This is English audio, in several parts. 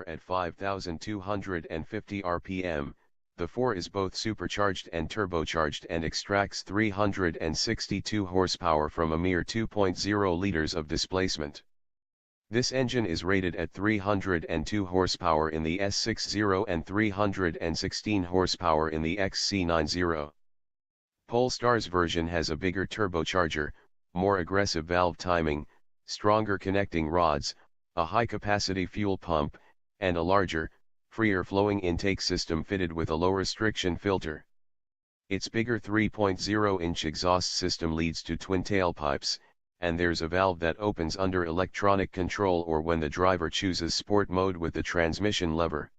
at 5,250 rpm. The 4 is both supercharged and turbocharged and extracts 362 horsepower from a mere 2.0 liters of displacement. This engine is rated at 302 horsepower in the S60 and 316 horsepower in the XC90. Polestar's version has a bigger turbocharger, more aggressive valve timing, stronger connecting rods, a high-capacity fuel pump, and a larger, freer-flowing intake system fitted with a low-restriction filter. Its bigger 3.0-inch exhaust system leads to twin tailpipes, and there's a valve that opens under electronic control or when the driver chooses sport mode with the transmission lever.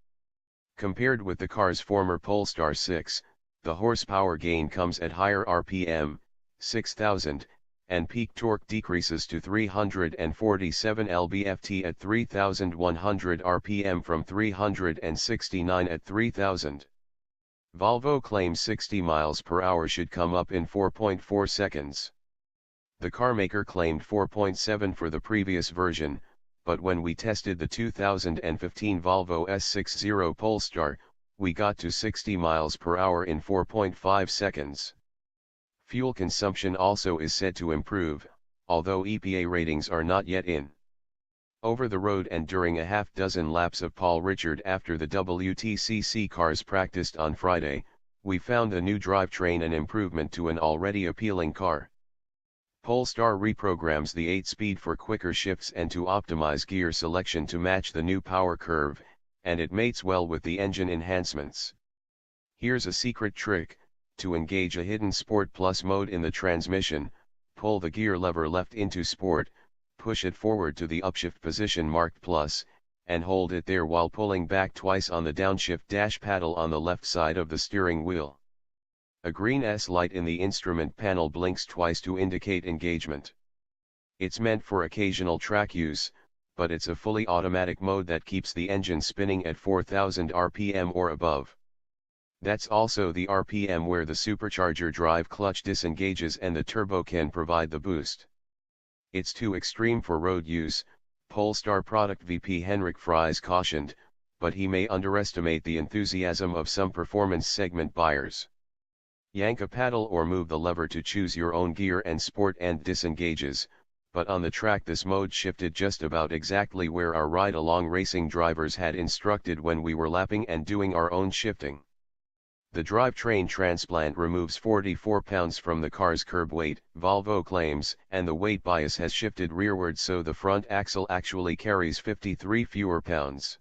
Compared with the car's former Polestar 6, the horsepower gain comes at higher RPM, 6,000, and peak torque decreases to 347 lb-ft at 3,100 rpm from 369 at 3,000. Volvo claims 60 miles per hour should come up in 4.4 seconds. The carmaker claimed 4.7 for the previous version, but when we tested the 2015 Volvo S60 Polestar, we got to 60 miles per hour in 4.5 seconds. Fuel consumption also is said to improve, although EPA ratings are not yet in. Over the road and during a half-dozen laps of Paul Richard after the WTCC cars practiced on Friday, we found the new drivetrain an improvement to an already appealing car. Polestar reprograms the 8-speed for quicker shifts and to optimize gear selection to match the new power curve, and it mates well with the engine enhancements. Here's a secret trick: to engage a hidden Sport Plus mode in the transmission, pull the gear lever left into Sport, push it forward to the upshift position marked Plus, and hold it there while pulling back twice on the downshift dash paddle on the left side of the steering wheel. A green S light in the instrument panel blinks twice to indicate engagement. It's meant for occasional track use, but it's a fully automatic mode that keeps the engine spinning at 4,000 rpm or above. That's also the RPM where the supercharger drive clutch disengages and the turbo can provide the boost. It's too extreme for road use, Polestar product VP Henrik Fries cautioned, but he may underestimate the enthusiasm of some performance segment buyers. Yank a paddle or move the lever to choose your own gear and Sport and disengages, but on the track this mode shifted just about exactly where our ride-along racing drivers had instructed when we were lapping and doing our own shifting. The drivetrain transplant removes 44 pounds from the car's curb weight, Volvo claims, and the weight bias has shifted rearward so the front axle actually carries 53 fewer pounds.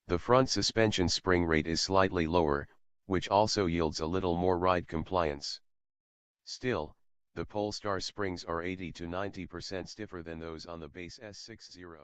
The front suspension spring rate is slightly lower, which also yields a little more ride compliance. Still, the Polestar springs are 80 to 90% stiffer than those on the base S60.